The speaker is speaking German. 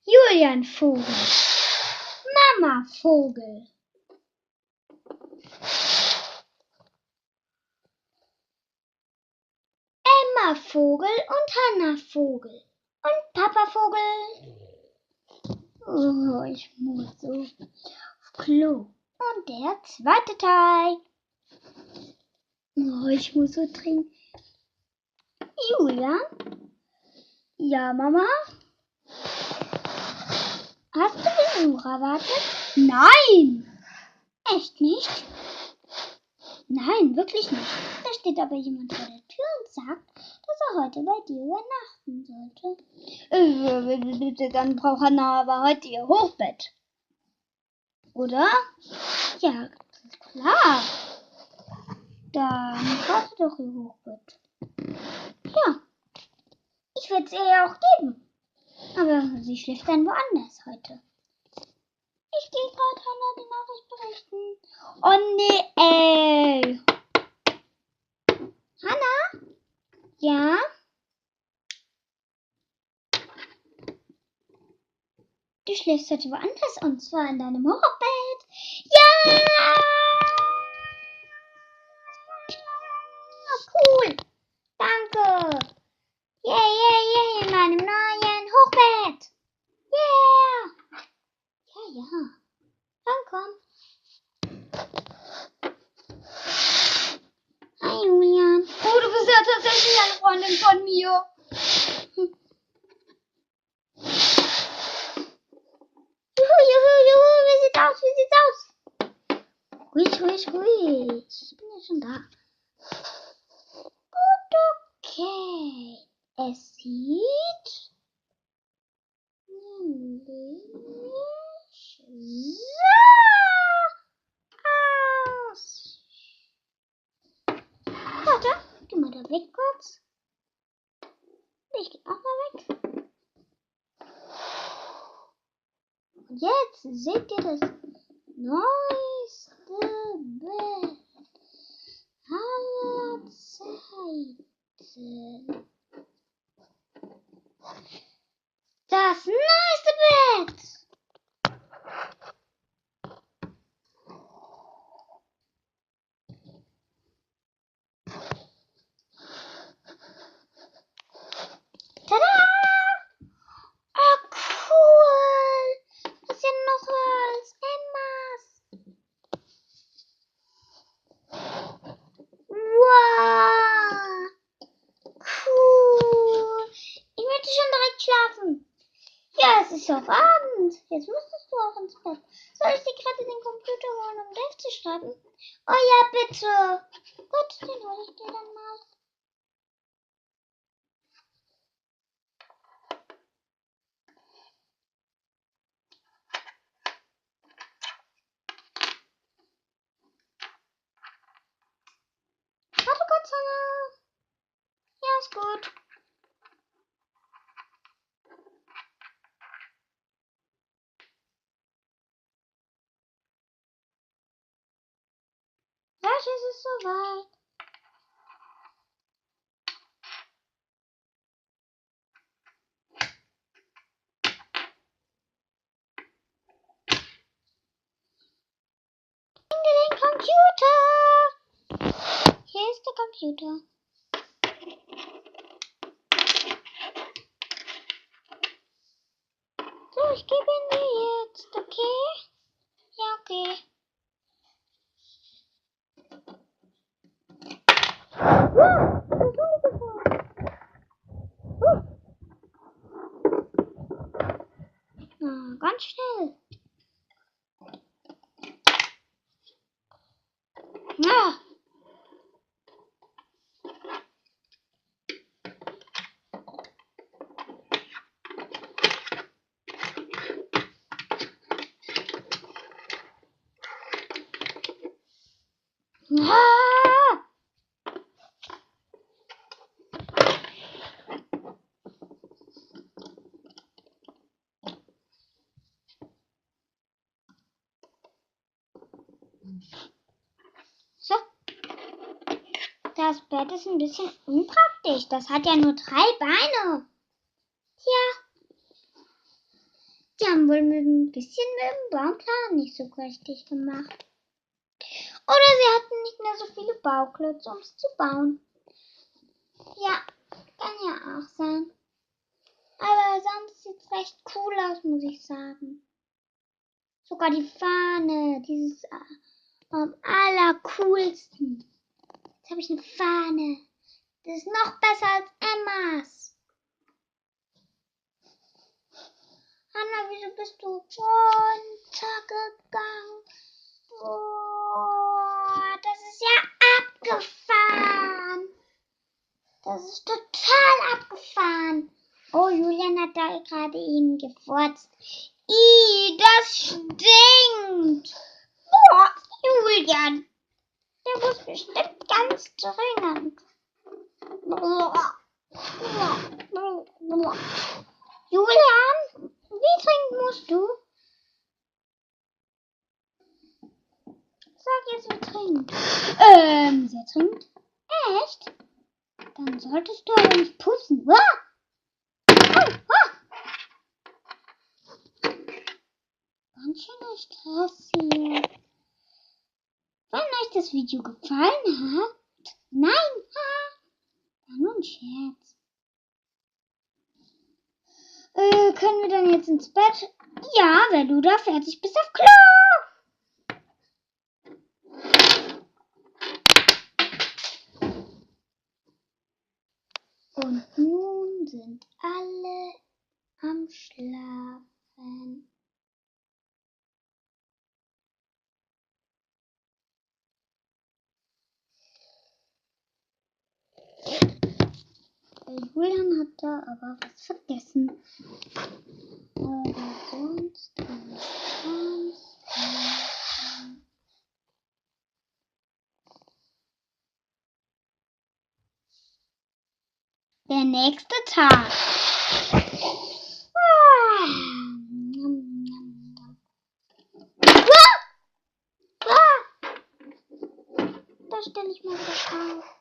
Julian Vogel, Mama Vogel, Emma Vogel und Hanna Vogel und Papa Vogel. Oh, ich muss so auf Klo. Und der zweite Teil. Oh, ich muss so trinken. Julian? Ja, Mama? Hast du Besuch erwartet? Nein! Echt nicht? Nein, wirklich nicht. Da steht aber jemand vor der Tür und sagt, dass er heute bei dir übernachten sollte. Dann braucht Hannah aber heute ihr Hochbett. Oder? Ja, klar. Dann braucht sie doch ihr Hochbett. Ja, ich werde es ihr ja auch geben. Aber sie schläft dann woanders heute. Ich gehe gerade Hannah die Nachricht berichten. Oh nee, ey. Hannah? Ja? Du schläfst heute woanders und zwar in deinem Hochbett. Ja! Cool. Danke. Yay, in meinem neuen Hochbett. Yeah. Ja. Dann komm. Hi, Julian. Oh, du bist ja tatsächlich eine Freundin von mir. Juhu, wie sieht's aus? Ruhig. Ich bin ja schon da. Gut, okay. Es sieht nämlich so aus. Warte, geh mal da weg kurz. Ich geh auch mal weg. Und jetzt seht ihr das neueste Bild aller Zeiten. Das neueste Bild! Tada! Oh, cool! Das ist ja noch was. Emmas. Wow! Cool! Ich möchte schon direkt schlafen. Ja, es ist auf Abend. Jetzt müsstest du auch ins Bett. Soll ich dir gerade den Computer holen, um Dave zu schreiben? Oh ja, bitte. Gut, den hole ich dir dann mal. Warte kurz, Hannah. Ja, ist gut. Gleich ist es soweit. Den Computer. Hier ist der Computer. So, ich gebe ihn dir jetzt, okay? Ja, okay. Na, ganz schnell. Ja. Ah! So, das Bett ist ein bisschen unpraktisch. Das hat ja nur 3 Beine. Tja, Die haben wohl mit ein bisschen mit dem Baumplan nicht so richtig gemacht. Oder sie hatten nicht mehr so viele Bauklötze, um es zu bauen. Ja, kann ja auch sein. Aber sonst sieht es recht cool aus, muss ich sagen. Sogar die Fahne, dieses am allercoolsten. Jetzt habe ich eine Fahne. Das ist noch besser als Emmas. Anna, wieso bist du runtergegangen? Oh, das ist ja abgefahren. Das ist total abgefahren. Oh, Julian hat da gerade eben gefurzt. Das stinkt. Boah, Julian. Der muss bestimmt ganz dringend. Julian, wie trinken musst du? Sag jetzt, wie trinkt. Sehr trinkt? Echt? Dann solltest du aber nicht pusten. Ganz schöner Stress hier. Wenn euch das Video gefallen hat, nein, war nur ein Scherz. Können wir dann jetzt ins Bett? Ja, wenn du da fertig bist auf Klo. Und nun sind alle am Schlafen. Julian hat da aber was vergessen. Aber sonst alles ganz. Der nächste Tag. Da stelle ich mal wieder auf.